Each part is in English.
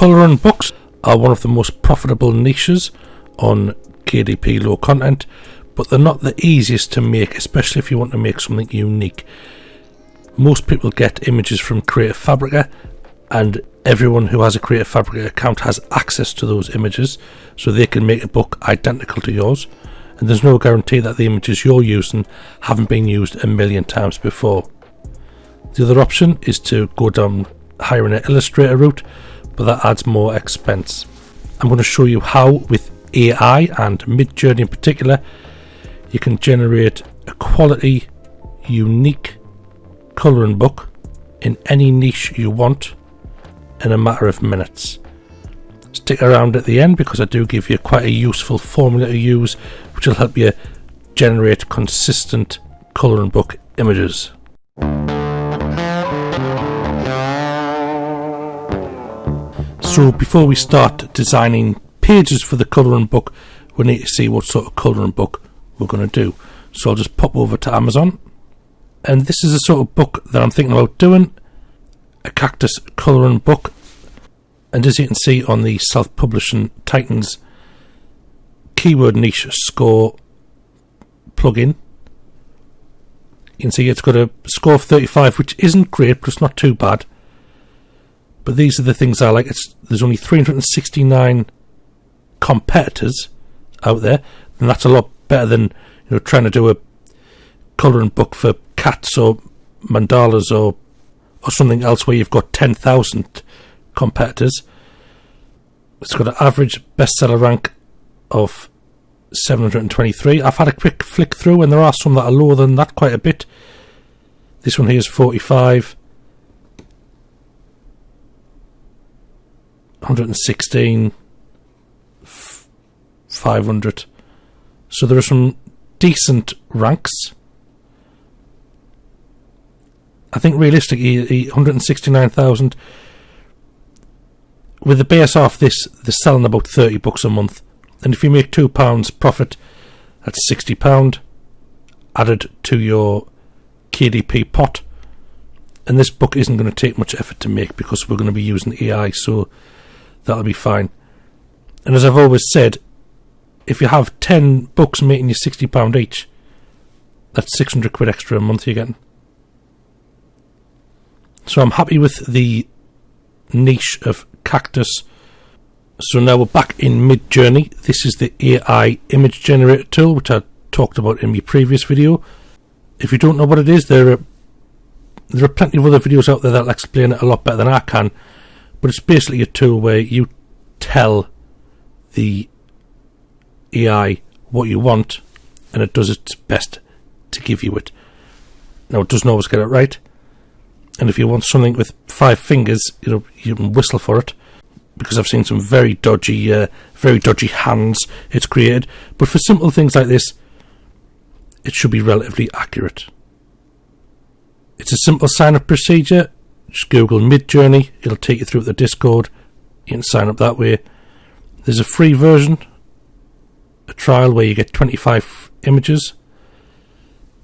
Colouring books are one of the most profitable niches on KDP low content, but they're not the easiest to make, especially if you want to make something unique. Most people get images from Creative Fabrica, and everyone who has a Creative Fabrica account has access to those images, so they can make a book identical to yours, and there's no guarantee that the images you're using haven't been used a million times before. The other option is to go down hiring an illustrator route, but that adds more expense. I'm going to show you how, with AI and Midjourney in particular, you can generate a quality, unique colouring book in any niche you want in a matter of minutes. Stick around at the end because I do give you quite a useful formula to use, which will help you generate consistent colouring book images. So before we start designing pages for the colouring book, we need to see what sort of colouring book we're going to do. So I'll just pop over to Amazon, and this is the sort of book that I'm thinking about doing, a cactus colouring book. And as you can see on the self-publishing Titans keyword niche score plugin, you can see it's got a score of 35, which isn't great, but it's not too bad. But these are the things I like. There's only 369 competitors out there, and that's a lot better than trying to do a colouring book for cats or mandalas or something else where you've got 10,000 competitors. It's got an average bestseller rank of 723. I've had a quick flick through, and there are some that are lower than that quite a bit. This one here is 45. 116, 500. So there are some decent ranks. I think realistically 169,000. With the base off this, they're selling about 30 books a month, and if you make £2 profit, that's £60 added to your KDP pot. And this book isn't going to take much effort to make because we're going to be using AI, so that'll be fine. And as I've always said, if you have 10 books making you £60 each, that's 600 quid extra a month you're getting. So I'm happy with the niche of cactus. So now we're back in Midjourney. This is the AI image generator tool, which I talked about in my previous video. If you don't know what it is, there are plenty of other videos out there that'll explain it a lot better than I can. But it's basically a tool where you tell the AI what you want, and it does its best to give you it. Now, it doesn't always get it right, and if you want something with 5 fingers, you can whistle for it, because I've seen some very dodgy hands it's created. But for simple things like this, it should be relatively accurate. It's a simple sign-up procedure. Just Google Midjourney, it'll take you through the Discord. You can sign up that way. There's a free version, a trial where you get 25 images.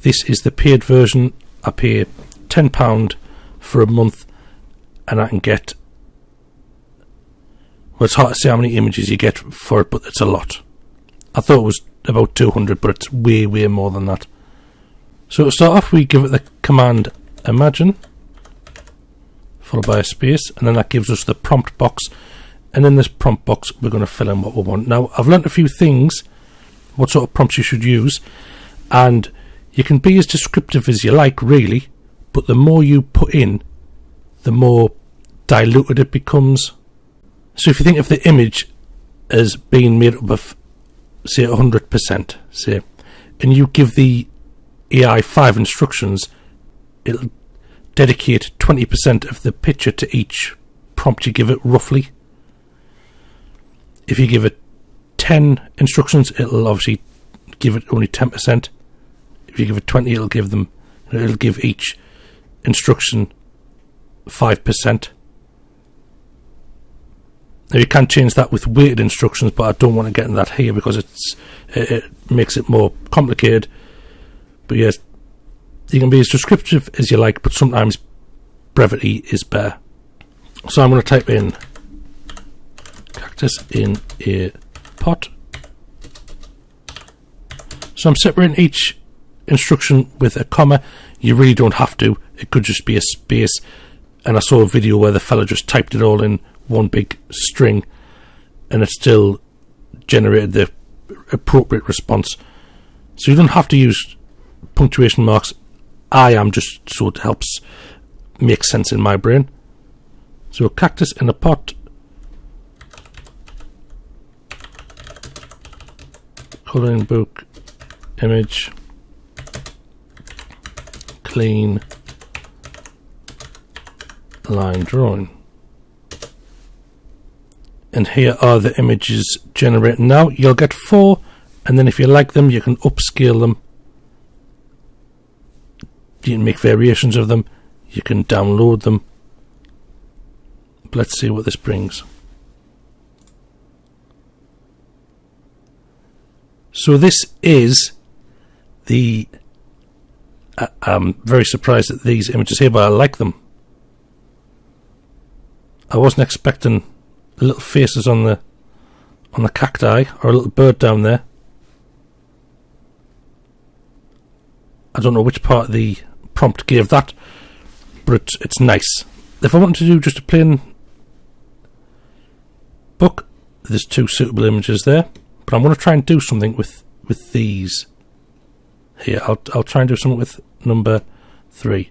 This is the paid version. I pay £10 for a month, and I can get, well, it's hard to say how many images you get for it, but it's a lot. I thought it was about 200, but it's way more than that. So to start off, we give it the command imagine, followed by a space, and then that gives us the prompt box, and in this prompt box we're going to fill in what we want. Now, I've learnt a few things, what sort of prompts you should use, and you can be as descriptive as you like, really, but the more you put in, the more diluted it becomes. So if you think of the image as being made up of, say, 100%, say, and you give the AI 5 instructions, it'll dedicate 20% of the picture to each prompt you give it, roughly. If you give it 10 instructions, it'll obviously give it only 10%. If you give it 20, it'll give each instruction 5%. Now, you can change that with weighted instructions, but I don't want to get in that here because it makes it more complicated. But yes, you can be as descriptive as you like, but sometimes brevity is better. So I'm going to type in cactus in a pot. So I'm separating each instruction with a comma. You really don't have to. It could just be a space. And I saw a video where the fella just typed it all in one big string and it still generated the appropriate response. So you don't have to use punctuation marks. I am just so it helps make sense in my brain. So cactus in a pot. Colouring book. Image. Clean. Line drawing. And here are the images generated now. You'll get 4, and then if you like them you can upscale them. You can make variations of them. You can download them. But let's see what this brings. So this is the I'm very surprised at these images here, but I like them. I wasn't expecting little faces on the cacti, or a little bird down there. I don't know which part of the prompt gave that, but it's nice. If I wanted to do just a plain book, there's 2 suitable images there, but I'm going to try and do something with these here. I'll try and do something with number 3.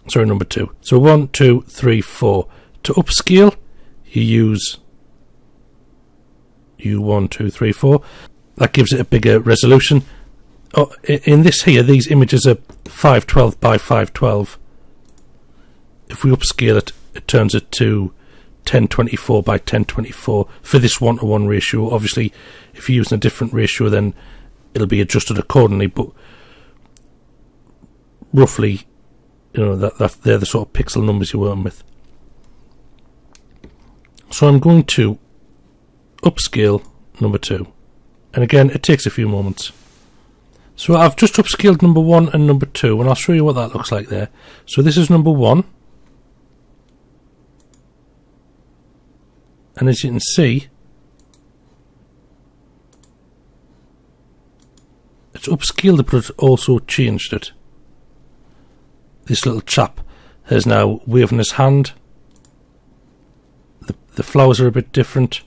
Sorry, number 2. So 1, 2, 3, 4. To upscale, you use 1, 2, 3, 4. That gives it a bigger resolution. Oh, in this here, these images are 512 by 512. If we upscale it, it turns it to 1024 by 1024 for this 1:1 ratio. Obviously, if you're using a different ratio, then it'll be adjusted accordingly. But roughly, you know, that they're the sort of pixel numbers you're working with. So I'm going to upscale number 2, and again it takes a few moments. So I've just upscaled number 1 and number 2, and I'll show you what that looks like there. So this is number 1, and as you can see, it's upscaled it, but it's also changed it. This little chap is now waving his hand. The flowers are a bit different.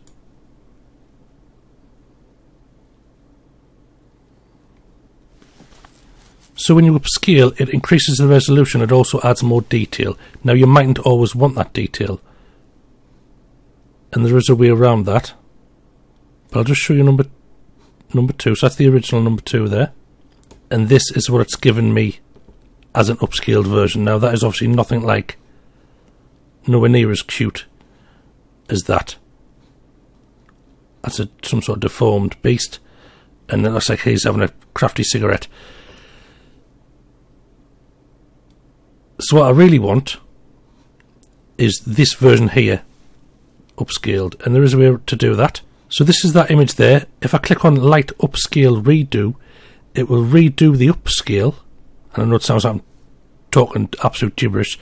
So when you upscale, it increases the resolution. It also adds more detail. Now you mightn't always want that detail, and there is a way around that. But I'll just show you number 2. So that's the original number 2 there, and this is what it's given me as an upscaled version. Now that is obviously nothing like, nowhere near as cute as that. That's some sort of deformed beast, and it looks like he's having a crafty cigarette. So what I really want is this version here upscaled, and there is a way to do that. So this is that image there. If I click on light upscale redo, it will redo the upscale, and I know it sounds like I'm talking absolute gibberish,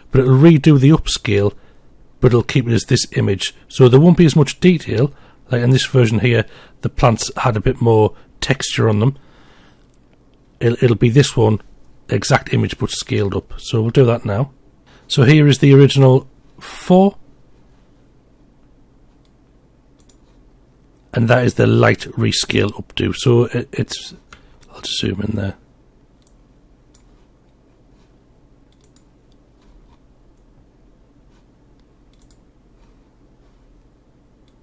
but it'll redo the upscale, but it'll keep it as this image. So there won't be as much detail. Like in this version here, the plants had a bit more texture on them. It'll be this one, exact image but scaled up. So we'll do that now. So here is the original 4, and that is the light rescale updo. So it's I'll just zoom in there.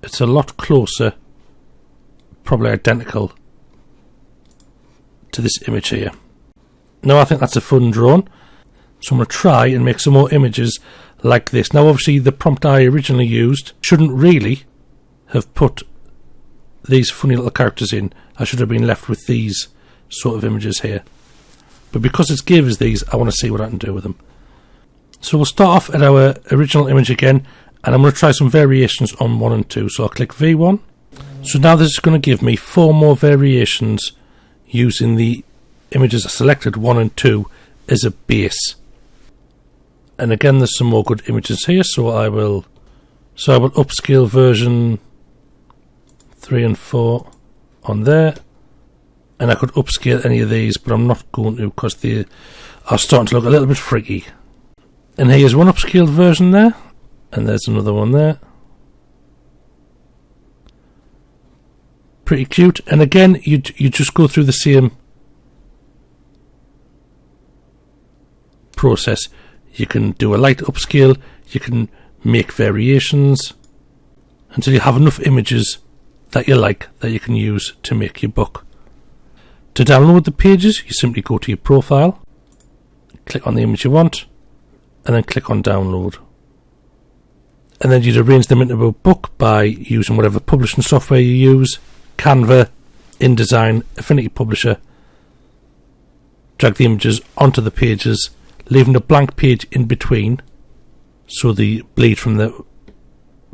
It's a lot closer, probably identical to this image here. Now I think that's a fun drawing, so I'm going to try and make some more images like this. Now obviously the prompt I originally used shouldn't really have put these funny little characters in. I should have been left with these sort of images here, but because it's gave us these, I want to see what I can do with them. So we'll start off at our original image again, and I'm going to try some variations on 1 and 2. So I'll click V1. So now this is going to give me 4 more variations using the images I selected, 1 and 2, as a base. And again, there's some more good images here, so I will So I will upscale version 3 and 4 on there, and I could upscale any of these, but I'm not going to because they are starting to look a little bit freaky. And here's one upscaled version there, and there's another one there. Pretty cute. And again, you just go through the same process. You can do a light upscale, you can make variations until you have enough images that you like that you can use to make your book. To download the pages, you simply go to your profile, click on the image you want, and then click on download. And then you'd arrange them into a book by using whatever publishing software you use, Canva, InDesign, Affinity Publisher. Drag the images onto the pages, leaving a blank page in between so the bleed from the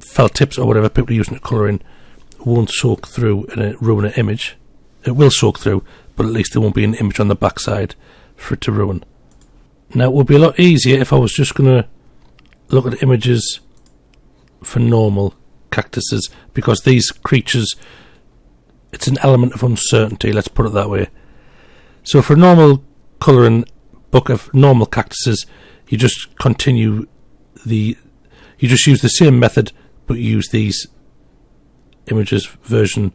felt tips or whatever people are using to colour in won't soak through and ruin an image. It will soak through, but at least there won't be an image on the backside for it to ruin. Now it would be a lot easier if I was just going to look at images for normal cactuses, because these creatures, it's an element of uncertainty, let's put it that way. So for a normal colouring book of normal cactuses, you just you just use the same method, but you use these images version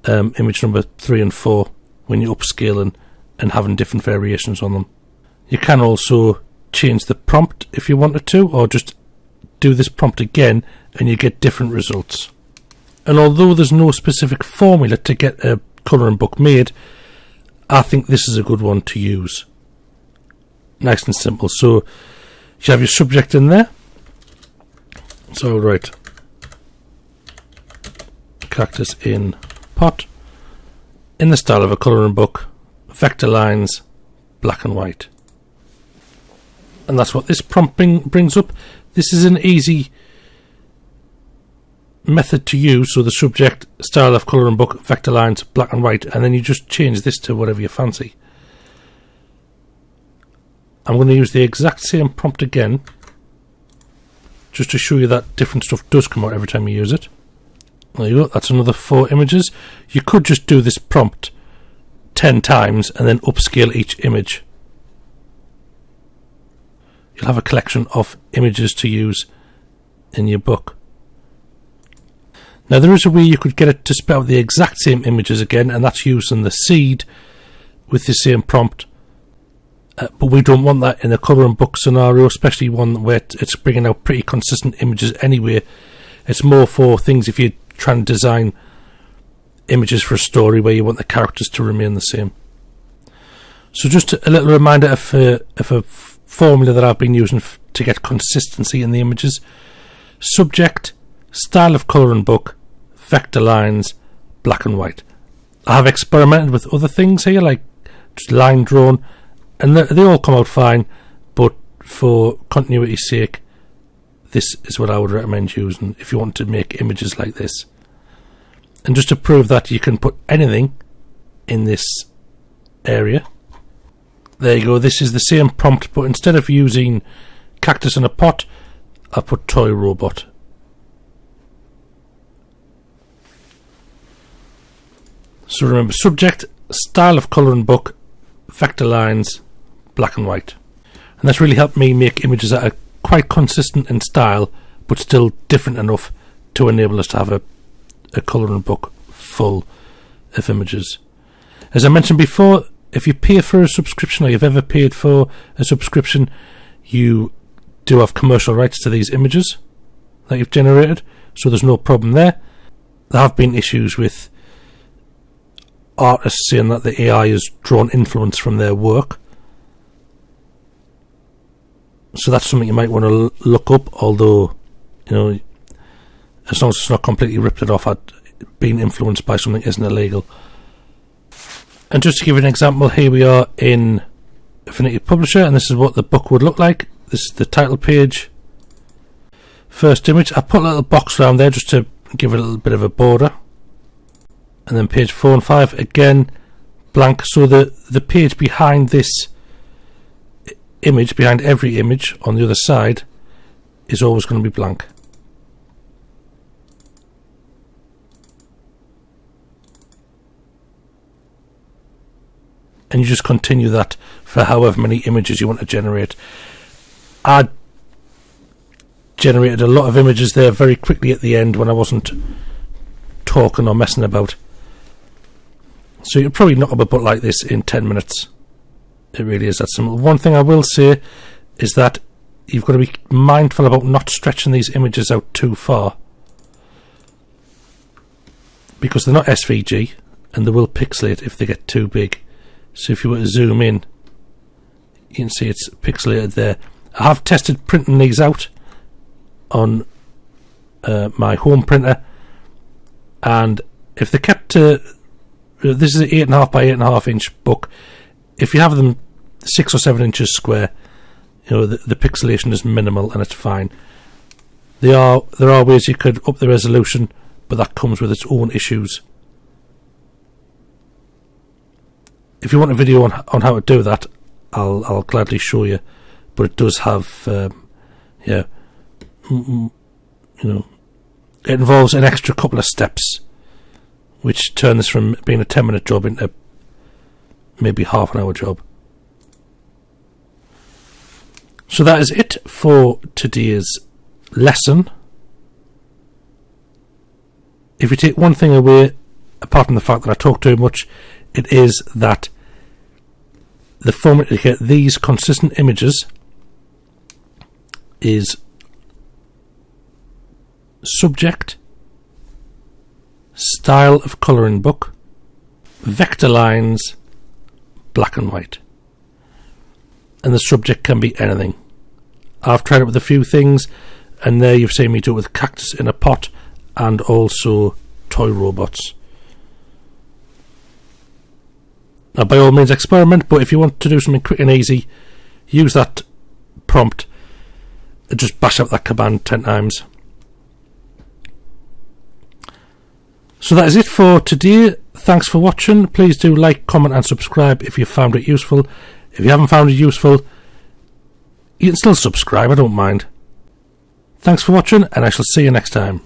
image number 3 and 4 when you're upscaling and having different variations on them. You can also change the prompt if you wanted to, or just do this prompt again and you get different results. And although there's no specific formula to get a colouring book made, I think this is a good one to use. Nice and simple. So you have your subject in there. So right, cactus in pot, in the style of a colouring book, vector lines, black and white. And that's what this prompt brings up. This is an easy method to use. So the subject, style of colouring book, vector lines, black and white, and then you just change this to whatever you fancy. I'm going to use the exact same prompt again, just to show you that different stuff does come out every time you use it. There you go, that's another 4 images. You could just do this prompt 10 times and then upscale each image. You'll have a collection of images to use in your book. Now there is a way you could get it to spell out the exact same images again, and that's using the seed with the same prompt. But we don't want that in a colouring book scenario, especially one where it's bringing out pretty consistent images anyway. It's more for things if you're trying to design images for a story where you want the characters to remain the same. So just a little reminder of a formula that I've been using to get consistency in the images. Subject, style of colouring book, vector lines, black and white. I have experimented with other things here, like just line drawn, and they all come out fine, but for continuity's sake, this is what I would recommend using if you want to make images like this. And just to prove that you can put anything in this area, there you go. This is the same prompt, but instead of using cactus in a pot, I put toy robot. So remember, subject, style of colouring book, vector lines, black and white. And that's really helped me make images that are quite consistent in style, but still different enough to enable us to have a colouring book full of images. As I mentioned before, if you pay for a subscription, or you've ever paid for a subscription, you do have commercial rights to these images that you've generated, so there's no problem there. There have been issues with artists saying that the AI has drawn influence from their work, so that's something you might want to look up, although, you know, as long as it's not completely ripped it off, being influenced by something isn't illegal. And just to give you an example, here we are in Affinity Publisher, and this is what the book would look like. This is the title page, first image. I put a little box around there just to give it a little bit of a border, and then page 4 and 5 again blank, so the page behind this image, behind every image on the other side, is always going to be blank. and you just continue that for however many images you want to generate. I generated a lot of images there very quickly at the end when I wasn't talking or messing about. So you'll probably knock up a book like this in 10 minutes. It really is that simple. One thing I will say is that you've got to be mindful about not stretching these images out too far, because they're not SVG and they will pixelate if they get too big. So if you were to zoom in, you can see it's pixelated there. I have tested printing these out on my home printer, and if they kept to, this is an 8.5 by 8.5 inch book, if you have them 6 or 7 inches square, you know, the pixelation is minimal and it's fine. There are ways you could up the resolution, but that comes with its own issues. If you want a video on how to do that, I'll gladly show you, but it does have it involves an extra couple of steps, which turn this from being a 10-minute job into maybe half an hour job. So that is it for today's lesson. If you take one thing away, apart from the fact that I talk too much, it is that the format to get these consistent images is subject, style of colouring book, vector lines, black and white. And the subject can be anything. I've tried it with a few things, and there you've seen me do it with cactus in a pot and also toy robots. Now, by all means, experiment, but if you want to do something quick and easy, use that prompt and just bash out that command 10 times. So that is it for today. Thanks for watching. Please do like, comment and subscribe if you found it useful. If you haven't found it useful, you can still subscribe, I don't mind. Thanks for watching, and I shall see you next time.